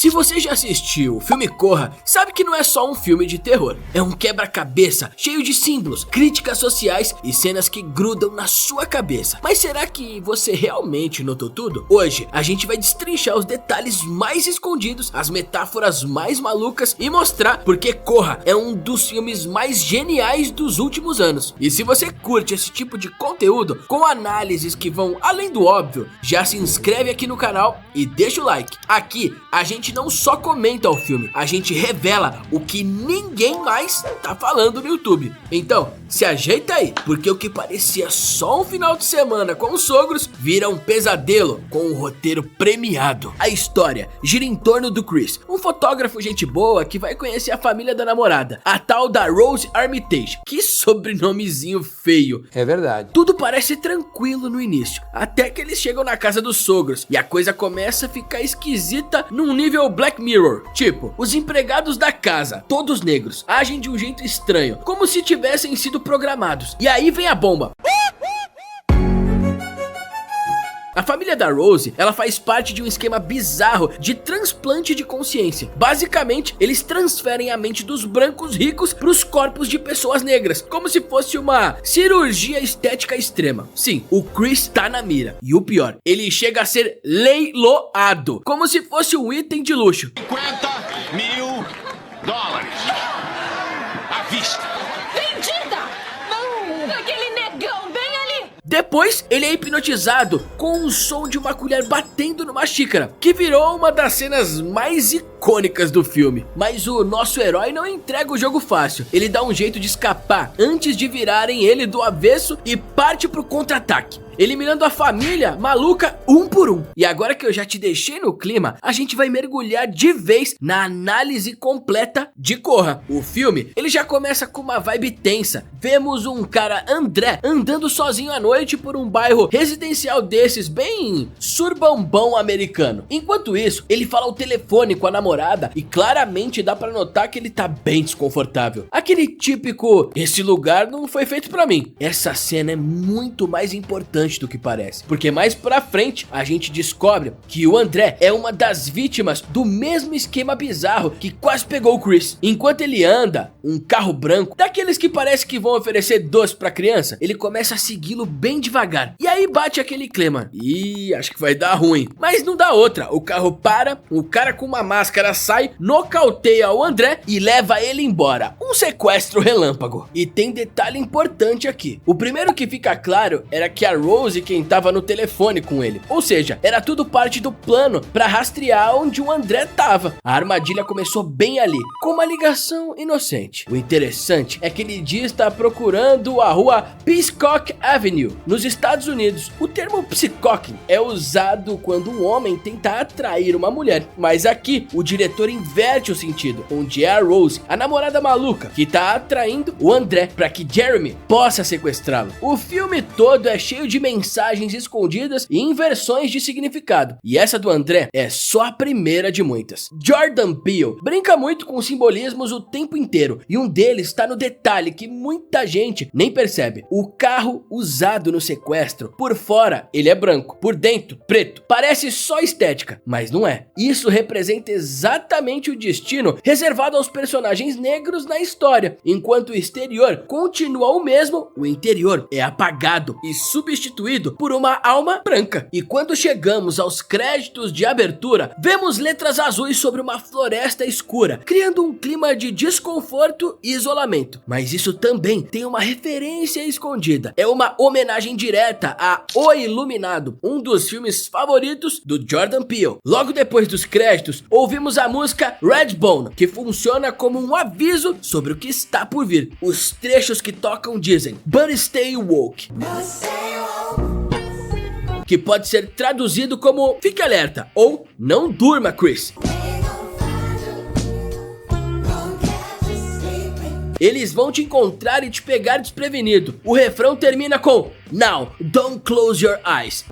Se você já assistiu o filme Corra, sabe que não é só um filme de terror. É um quebra-cabeça cheio de símbolos, críticas sociais e cenas que grudam na sua cabeça. Mas será que você realmente notou tudo? Hoje a gente vai destrinchar os detalhes mais escondidos, as metáforas mais malucas e mostrar porque Corra é um dos filmes mais geniais dos últimos anos. E se você curte esse tipo de conteúdo com análises que vão além do óbvio, já se inscreve aqui no canal e deixa o like. Aqui a gente não só comenta o filme, a gente revela o que ninguém mais tá falando no YouTube. Então se ajeita aí, porque o que parecia só um final de semana com os sogros vira um pesadelo com um roteiro premiado. A história gira em torno do Chris, um fotógrafo gente boa que vai conhecer a família da namorada, a tal da Rose Armitage. Que sobrenomezinho feio. É verdade. Tudo parece tranquilo no início, até que eles chegam na casa dos sogros e a coisa começa a ficar esquisita num nível Black Mirror. Tipo, os empregados da casa, todos negros, agem de um jeito estranho, como se tivessem sido programados. E aí vem a bomba. A família da Rose, ela faz parte de um esquema bizarro de transplante de consciência. Basicamente, eles transferem a mente dos brancos ricos para os corpos de pessoas negras, como se fosse uma cirurgia estética extrema. Sim, o Chris tá na mira. E o pior, ele chega a ser leiloado, como se fosse um item de luxo. $50 mil à vista. Depois, ele é hipnotizado com o som de uma colher batendo numa xícara, que virou uma das cenas mais icônicas do filme. Mas o nosso herói não entrega o jogo fácil. Ele dá um jeito de escapar antes de virarem ele do avesso e parte pro contra-ataque, eliminando a família maluca um por um. E agora que eu já te deixei no clima, a gente vai mergulhar de vez na análise completa de Corra. O filme, ele já começa com uma vibe tensa. Vemos um cara, André, andando sozinho à noite por um bairro residencial desses, bem suburbão americano. Enquanto isso, ele fala ao telefone com a namorada e claramente dá pra notar que ele tá bem desconfortável. Aquele típico, esse lugar não foi feito pra mim. Essa cena é muito mais importante do que parece, porque mais pra frente a gente descobre que o André é uma das vítimas do mesmo esquema bizarro que quase pegou o Chris. Enquanto ele anda, um carro branco, daqueles que parece que vão oferecer doce pra criança, ele começa a segui-lo bem devagar. E aí bate aquele clima, e acho que vai dar ruim. Mas não dá outra, o carro para, o cara com uma máscara sai, nocauteia o André e leva ele embora. Um sequestro relâmpago. E tem detalhe importante aqui. O primeiro que fica claro era que a Rose quem tava no telefone com ele, ou seja, era tudo parte do plano para rastrear onde o André tava. A armadilha começou bem ali, com uma ligação inocente. O interessante é que ele diz estar procurando a rua Peacock Avenue, nos Estados Unidos. O termo peacocking é usado quando um homem tenta atrair uma mulher, mas aqui o diretor inverte o sentido, onde é a Rose, a namorada maluca, que tá atraindo o André para que Jeremy possa sequestrá-lo. O filme todo é cheio de mensagens escondidas e inversões de significado, e essa do André é só a primeira de muitas. Jordan Peele brinca muito com simbolismos o tempo inteiro, e um deles está no detalhe que muita gente nem percebe. O carro usado no sequestro, por fora ele é branco, por dentro preto. Parece só estética, mas não é. Isso representa exatamente o destino reservado aos personagens negros na história. Enquanto o exterior continua o mesmo, o interior é apagado e substituído por uma alma branca. E quando chegamos aos créditos de abertura, vemos letras azuis sobre uma floresta escura, criando um clima de desconforto e isolamento. Mas isso também tem uma referência escondida. É uma homenagem direta a O Iluminado, um dos filmes favoritos do Jordan Peele. Logo depois dos créditos, ouvimos a música Redbone, que funciona como um aviso sobre o que está por vir. Os trechos que tocam dizem "But stay woke", que pode ser traduzido como "Fique alerta" ou "Não durma, Chris". Eles vão te encontrar e te pegar desprevenido. O refrão termina com "Now, don't close your eyes".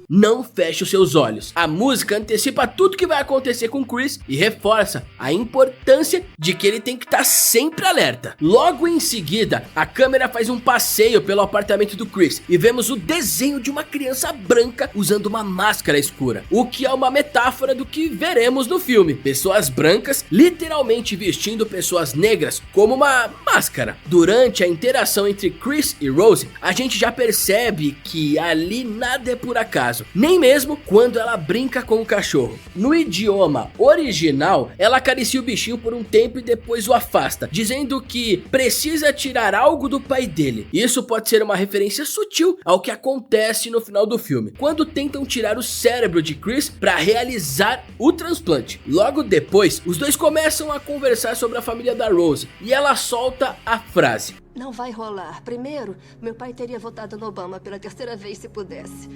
não feche os seus olhos. A música antecipa tudo que vai acontecer com Chris e reforça a importância de que ele tem que estar sempre alerta. Logo em seguida, a câmera faz um passeio pelo apartamento do Chris e vemos o desenho de uma criança branca usando uma máscara escura, o que é uma metáfora do que veremos no filme. Pessoas brancas literalmente vestindo pessoas negras como uma máscara. Durante a interação entre Chris e Rose, a gente já percebe que ali nada é por acaso, nem mesmo quando ela brinca com o cachorro. No idioma original, ela acaricia o bichinho por um tempo e depois o afasta, dizendo que precisa tirar algo do pai dele. Isso pode ser uma referência sutil ao que acontece no final do filme, quando tentam tirar o cérebro de Chris para realizar o transplante. Logo depois, os dois começam a conversar sobre a família da Rose e ela solta a frase: "Não vai rolar. Primeiro, meu pai teria votado no Obama pela terceira vez se pudesse."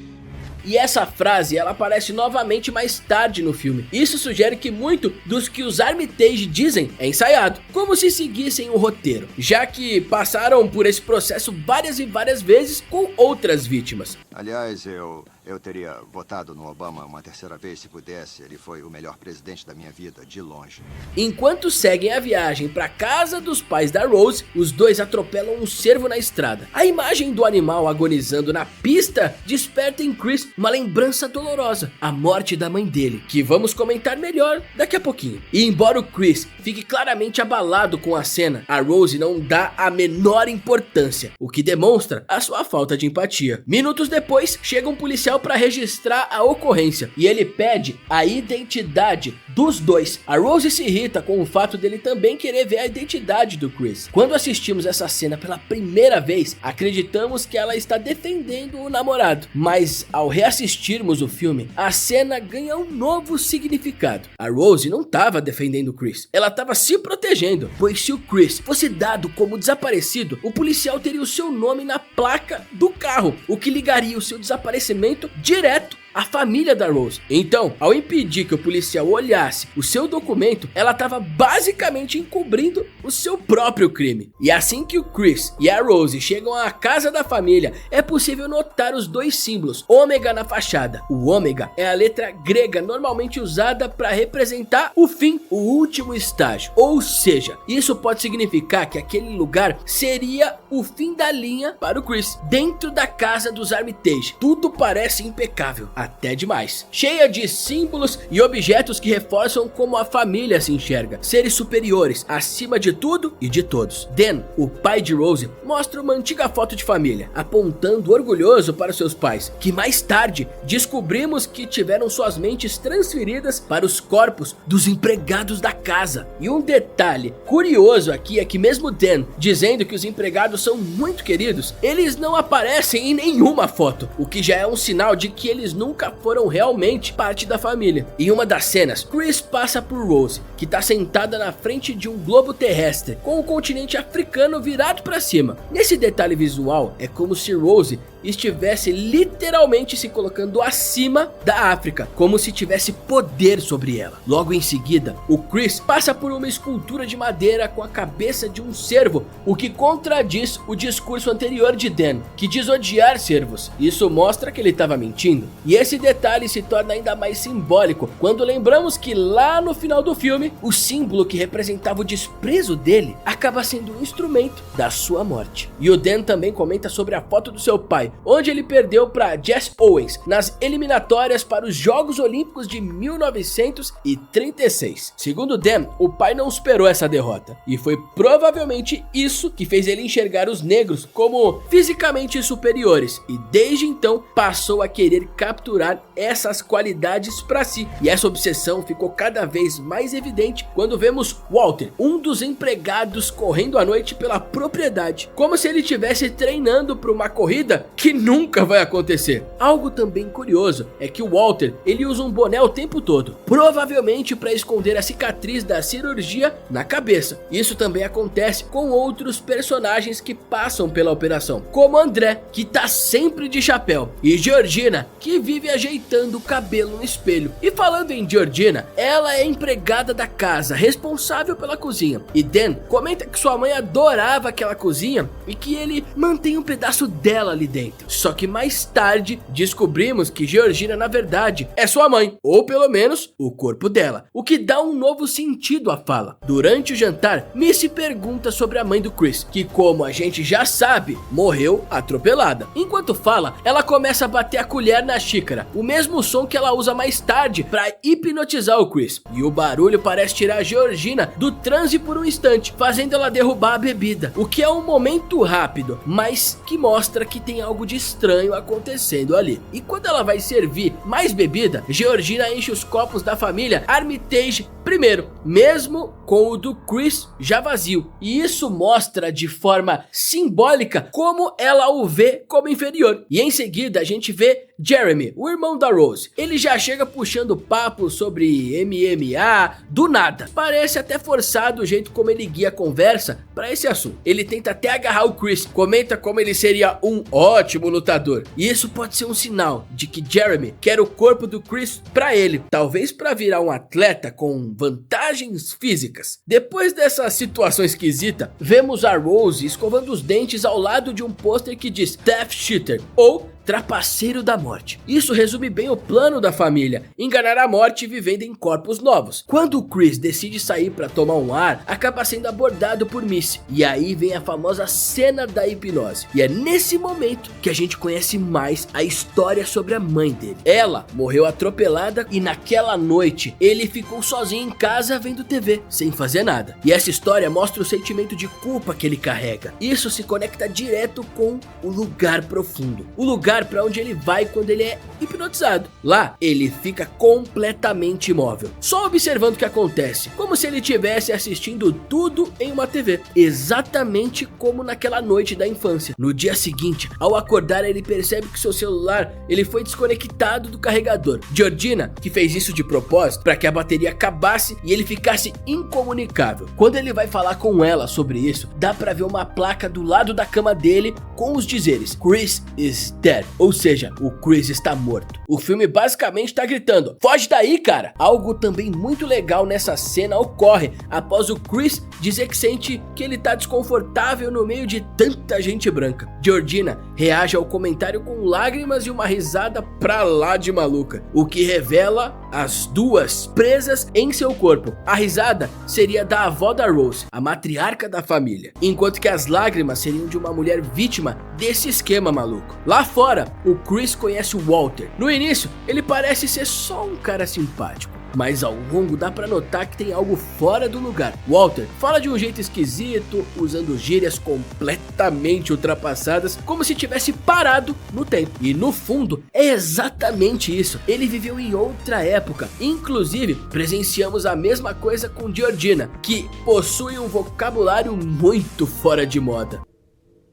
E essa frase ela aparece novamente mais tarde no filme. Isso sugere que muito dos que os Armitage dizem é ensaiado, como se seguissem o roteiro, já que passaram por esse processo várias e várias vezes com outras vítimas. Aliás, eu teria votado no Obama uma terceira vez se pudesse. Ele foi o melhor presidente da minha vida, de longe. Enquanto seguem a viagem para casa dos pais da Rose, os dois atropelam um cervo na estrada. A imagem do animal agonizando na pista desperta em Chris uma lembrança dolorosa, a morte da mãe dele, que vamos comentar melhor daqui a pouquinho. E embora o Chris fique claramente abalado com a cena, a Rose não dá a menor importância, o que demonstra a sua falta de empatia. Minutos depois, chega um policial para registrar a ocorrência e ele pede a identidade dos dois. A Rose se irrita com o fato dele também querer ver a identidade do Chris. Quando assistimos essa cena pela primeira vez, acreditamos que ela está defendendo o namorado, mas ao reassistirmos o filme, a cena ganha um novo significado. A Rose não estava defendendo o Chris, ela estava se protegendo, pois se o Chris fosse dado como desaparecido, o policial teria o seu nome na placa do carro, o que ligaria o seu desaparecimento direto à família da Rose. Então, ao impedir que o policial olhasse o seu documento, ela estava basicamente encobrindo o seu próprio crime. E assim que o Chris e a Rose chegam à casa da família, é possível notar os dois símbolos ômega na fachada. O ômega é a letra grega normalmente usada para representar o fim, o último estágio. Ou seja, isso pode significar que aquele lugar seria o fim da linha para o Chris, dentro da casa dos Armitage. Tudo parece impecável, até demais, cheia de símbolos e objetos que reforçam como a família se enxerga, seres superiores, acima de tudo e de todos. Dan, o pai de Rose, mostra uma antiga foto de família, apontando orgulhoso para seus pais, que mais tarde descobrimos que tiveram suas mentes transferidas para os corpos dos empregados da casa. E um detalhe curioso aqui é que mesmo Dan dizendo que os empregados são muito queridos, eles não aparecem em nenhuma foto, o que já é um sinal de que eles nunca foram realmente parte da família. Em uma das cenas, Chris passa por Rose, que está sentada na frente de um globo terrestre, com o continente africano virado para cima. Nesse detalhe visual, é como se Rose estivesse literalmente se colocando acima da África, como se tivesse poder sobre ela. Logo em seguida, o Chris passa por uma escultura de madeira com a cabeça de um cervo, o que contradiz o discurso anterior de Dan, que diz odiar cervos. Isso mostra que ele estava mentindo. E esse detalhe se torna ainda mais simbólico quando lembramos que lá no final do filme, o símbolo que representava o desprezo dele acaba sendo um instrumento da sua morte. E o Dan também comenta sobre a foto do seu pai, onde ele perdeu para Jesse Owens nas eliminatórias para os Jogos Olímpicos de 1936. Segundo Dan, o pai não superou essa derrota, e foi provavelmente isso que fez ele enxergar os negros como fisicamente superiores, e desde então passou a querer capturar essas qualidades para si. E essa obsessão ficou cada vez mais evidente quando vemos Walter, um dos empregados, correndo à noite pela propriedade, como se ele estivesse treinando para uma corrida que nunca vai acontecer. Algo também curioso é que o Walter, ele usa um boné o tempo todo, provavelmente para esconder a cicatriz da cirurgia na cabeça. Isso também acontece com outros personagens que passam pela operação, como André, que tá sempre de chapéu, e Georgina, que vive ajeitando o cabelo no espelho. E falando em Georgina, ela é empregada da casa, responsável pela cozinha, e Dan comenta que sua mãe adorava aquela cozinha e que ele mantém um pedaço dela ali dentro. casamento. Só que mais tarde descobrimos que Georgina na verdade é sua mãe, ou pelo menos o corpo dela, o que dá um novo sentido à fala. Durante o jantar, Missy pergunta sobre a mãe do Chris, que como a gente já sabe, morreu atropelada. Enquanto fala, ela começa a bater a colher na xícara, o mesmo som que ela usa mais tarde para hipnotizar o Chris. E o barulho parece tirar a Georgina do transe por um instante, fazendo ela derrubar a bebida, o que é um momento rápido, mas que mostra que tem algo de estranho acontecendo ali. E quando ela vai servir mais bebida, Georgina enche os copos da família Armitage primeiro, mesmo com o do Chris já vazio. E isso mostra de forma simbólica como ela o vê como inferior. E em seguida a gente vê Jeremy, o irmão da Rose. Ele já chega puxando papo sobre MMA do nada. Parece até forçado o jeito como ele guia a conversa para esse assunto. Ele tenta até agarrar o Chris, comenta como ele seria um ótimo lutador. E isso pode ser um sinal de que Jeremy quer o corpo do Chris para ele, talvez para virar um atleta com vantagens físicas. Depois dessa situação esquisita, vemos a Rose escovando os dentes ao lado de um pôster que diz Death Cheater ou Trapaceiro da Morte. Isso resume bem o plano da família, enganar a morte vivendo em corpos novos. Quando o Chris decide sair para tomar um ar, acaba sendo abordado por Missy. E aí vem a famosa cena da hipnose. E é nesse momento que a gente conhece mais a história sobre a mãe dele. Ela morreu atropelada e naquela noite ele ficou sozinho em casa vendo TV, sem fazer nada. E essa história mostra o sentimento de culpa que ele carrega. Isso se conecta direto com o lugar profundo. O lugar para onde ele vai quando ele é hipnotizado. Lá, ele fica completamente imóvel, só observando o que acontece, como se ele estivesse assistindo tudo em uma TV, exatamente como naquela noite da infância. No dia seguinte, ao acordar, ele percebe que seu celular ele foi desconectado do carregador. Georgina, que fez isso de propósito para que a bateria acabasse e ele ficasse incomunicável. Quando ele vai falar com ela sobre isso, dá para ver uma placa do lado da cama dele com os dizeres Chris is dead. Ou seja, o Chris está morto. O filme basicamente está gritando, foge daí, cara! Algo também muito legal nessa cena ocorre após o Chris dizer que sente que ele está desconfortável no meio de tanta gente branca. Georgina reage ao comentário com lágrimas e uma risada pra lá de maluca, o que revela as duas presas em seu corpo. A risada seria da avó da Rose, a matriarca da família, enquanto que as lágrimas seriam de uma mulher vítima desse esquema maluco. Lá fora, o Chris conhece o Walter. No início, ele parece ser só um cara simpático, mas ao longo dá pra notar que tem algo fora do lugar. Walter fala de um jeito esquisito, usando gírias completamente ultrapassadas, como se tivesse parado no tempo. E no fundo, é exatamente isso. Ele viveu em outra época. Inclusive, presenciamos a mesma coisa com Georgina, que possui um vocabulário muito fora de moda.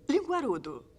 Linguarudo.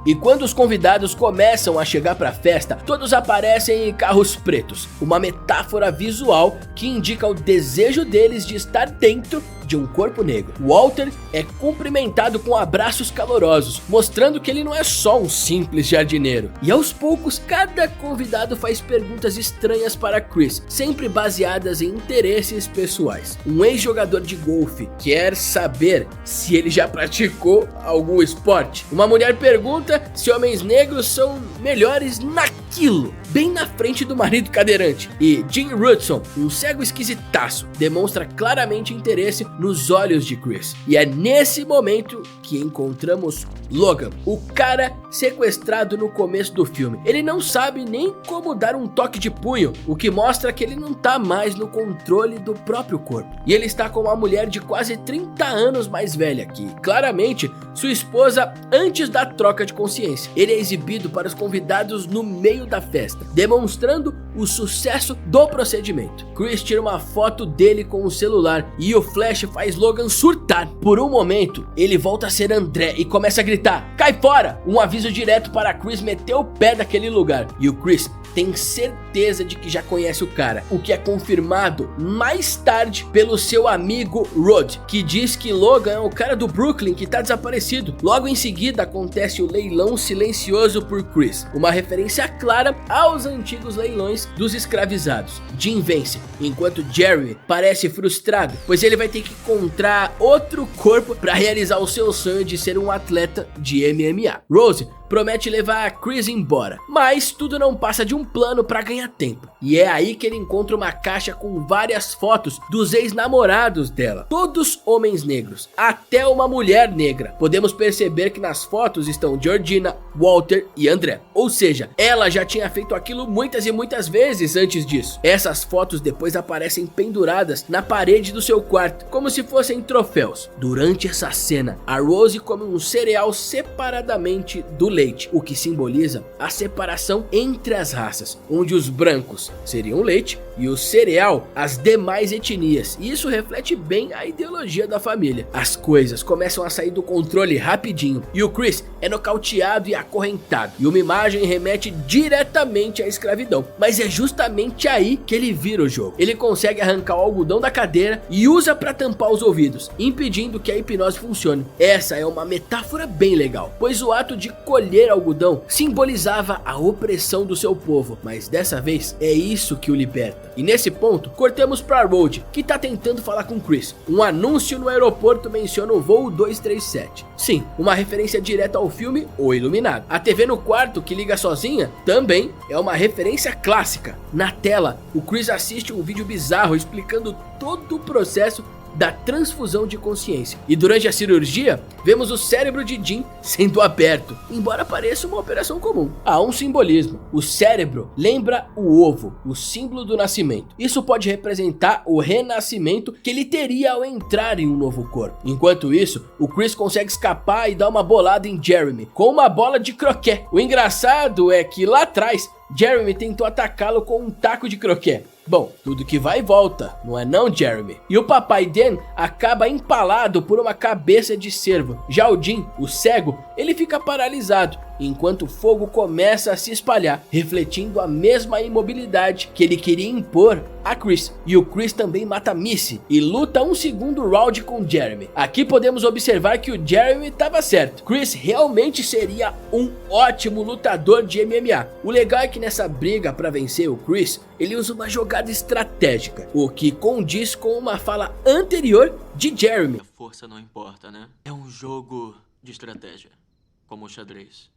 E quando os convidados começam a chegar para a festa, todos aparecem em carros pretos, uma metáfora visual que indica o desejo deles de estar dentro de um corpo negro. Walter é cumprimentado com abraços calorosos, mostrando que ele não é só um simples jardineiro. E aos poucos, cada convidado faz perguntas estranhas para Chris, sempre baseadas em interesses pessoais. Um ex-jogador de golfe quer saber se ele já praticou algum esporte. Uma mulher pergunta se homens negros são melhores naquilo, bem na frente do marido cadeirante. E Jim Rudson, um cego esquisitaço, demonstra claramente interesse nos olhos de Chris. E é nesse momento que encontramos Logan, o cara sequestrado no começo do filme. Ele não sabe nem como dar um toque de punho, o que mostra que ele não tá mais no controle do próprio corpo. E ele está com uma mulher de quase 30 anos mais velha, que claramente sua esposa antes da troca de consciência. Ele é exibido para os convidados no meio da festa, demonstrando o sucesso do procedimento. Chris tira uma foto dele com o celular e o flash faz Logan surtar. Por um momento, ele volta a ser André e começa a gritar, cai fora! Um aviso direto para Chris meter o pé daquele lugar. E o Chris tem certeza de que já conhece o cara, o que é confirmado mais tarde pelo seu amigo Rod, que diz que Logan é o cara do Brooklyn que tá desaparecido. Logo em seguida acontece o leilão silencioso por Chris, uma referência clara aos antigos leilões dos escravizados. Jim vence, enquanto Jeremy parece frustrado, pois ele vai ter que encontrar outro corpo para realizar o seu sonho de ser um atleta de MMA. Rose promete levar a Chris embora, mas tudo não passa de um plano para ganhar tempo. E é aí que ele encontra uma caixa com várias fotos dos ex-namorados dela, todos homens negros, até uma mulher negra. Podemos perceber que nas fotos estão Georgina, Walter e André, ou seja, ela já tinha feito aquilo muitas e muitas vezes antes disso. Essas fotos depois aparecem penduradas na parede do seu quarto, como se fossem troféus. Durante essa cena, a Rose come um cereal separadamente do leite, o que simboliza a separação entre as raças, onde os brancos seriam leite e o cereal as demais etnias, e isso reflete bem a ideologia da família. As coisas começam a sair do controle rapidinho e o Chris é nocauteado e acorrentado, e uma imagem remete diretamente à escravidão, mas é justamente aí que ele vira o jogo. Ele consegue arrancar o algodão da cadeira e usa para tampar os ouvidos, impedindo que a hipnose funcione. Essa é uma metáfora bem legal, pois o ato de colher algodão simbolizava a opressão do seu povo, mas dessa vez é isso que o liberta. E nesse ponto, cortamos para Rhodes, que tá tentando falar com Chris. Um anúncio no aeroporto menciona o voo 237. Sim, uma referência direta ao filme O Iluminado. A TV no quarto, que liga sozinha, também é uma referência clássica. Na tela, o Chris assiste um vídeo bizarro explicando todo o processo da transfusão de consciência. E durante a cirurgia, vemos o cérebro de Jim sendo aberto, embora pareça uma operação comum. Há um simbolismo. O cérebro lembra o ovo, o símbolo do nascimento. Isso pode representar o renascimento que ele teria ao entrar em um novo corpo. Enquanto isso, o Chris consegue escapar e dar uma bolada em Jeremy com uma bola de croquet. O engraçado é que lá atrás, Jeremy tentou atacá-lo com um taco de croquet. Bom, tudo que vai e volta, não é não, Jeremy? E o papai Dan acaba empalado por uma cabeça de cervo. Já o Jim, o cego, ele fica paralisado, enquanto o fogo começa a se espalhar, refletindo a mesma imobilidade que ele queria impor a Chris. E o Chris também mata Missy e luta um segundo round com Jeremy. Aqui podemos observar que o Jeremy estava certo. Chris realmente seria um ótimo lutador de MMA. O legal é que nessa briga para vencer o Chris, ele usa uma jogada estratégica, o que condiz com uma fala anterior de Jeremy. A força não importa, né? É um jogo de estratégia, como o xadrez.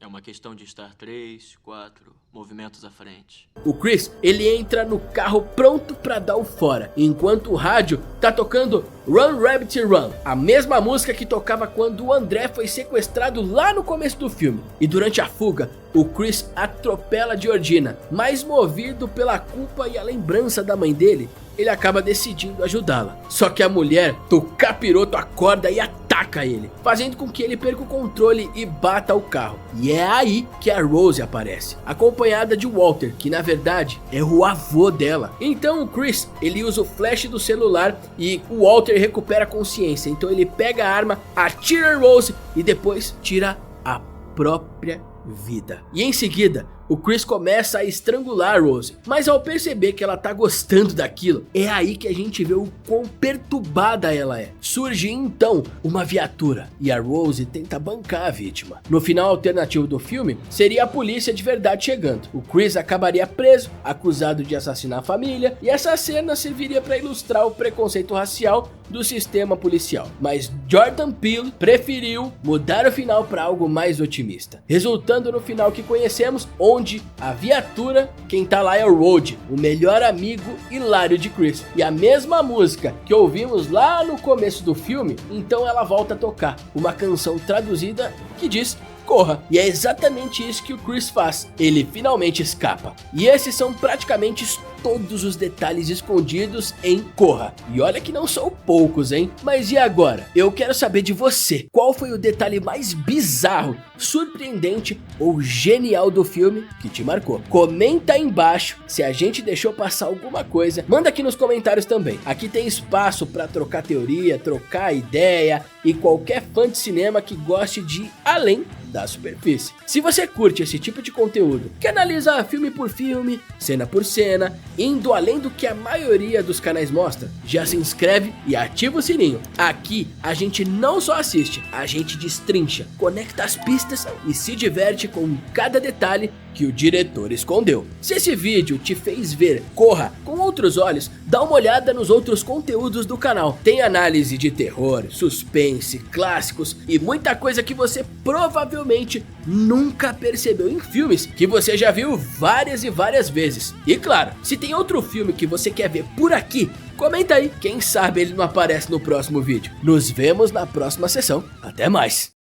É uma questão de estar 3, 4 movimentos à frente. O Chris, ele entra no carro pronto pra dar o fora, enquanto o rádio tá tocando Run Rabbit Run, a mesma música que tocava quando o André foi sequestrado lá no começo do filme. E durante a fuga, o Chris atropela Georgina, mas movido pela culpa e a lembrança da mãe dele, ele acaba decidindo ajudá-la. Só que a mulher do capiroto acorda e ataca ele, fazendo com que ele perca o controle e bata o carro. E é aí que a Rose aparece, acompanhada de Walter, que na verdade é o avô dela. Então o Chris, ele usa o flash do celular e o Walter recupera a consciência. Então ele pega a arma, atira em Rose e depois tira a própria vida. E em seguida, o Chris começa a estrangular Rose, mas ao perceber que ela tá gostando daquilo, é aí que a gente vê o quão perturbada ela é. Surge então uma viatura e a Rose tenta bancar a vítima. No final alternativo do filme, seria a polícia de verdade chegando. O Chris acabaria preso, acusado de assassinar a família, e essa cena serviria para ilustrar o preconceito racial do sistema policial. Mas Jordan Peele preferiu mudar o final para algo mais otimista, resultando no final que conhecemos, onde a viatura, quem tá lá é o Rhodes, o melhor amigo hilário de Chris. E a mesma música que ouvimos lá no começo do filme, então ela volta a tocar, uma canção traduzida que diz: corra. E é exatamente isso que o Chris faz. Ele finalmente escapa. E esses são praticamente todos os detalhes escondidos em Corra. E olha que não são poucos, hein? Mas e agora? Eu quero saber de você. Qual foi o detalhe mais bizarro, surpreendente ou genial do filme que te marcou? Comenta aí embaixo. Se a gente deixou passar alguma coisa, manda aqui nos comentários também. Aqui tem espaço para trocar teoria, trocar ideia e qualquer fã de cinema que goste de ir além da superfície. Se você curte esse tipo de conteúdo, que analisa filme por filme, cena por cena, indo além do que a maioria dos canais mostra, já se inscreve e ativa o sininho. Aqui a gente não só assiste, a gente destrincha, conecta as pistas e se diverte com cada detalhe que o diretor escondeu. Se esse vídeo te fez ver Corra com outros olhos, dá uma olhada nos outros conteúdos do canal. Tem análise de terror, suspense, clássicos e muita coisa que você provavelmente nunca percebeu em filmes que você já viu várias e várias vezes. E claro, se tem outro filme que você quer ver por aqui, comenta aí, quem sabe ele não aparece no próximo vídeo. Nos vemos na próxima sessão, até mais!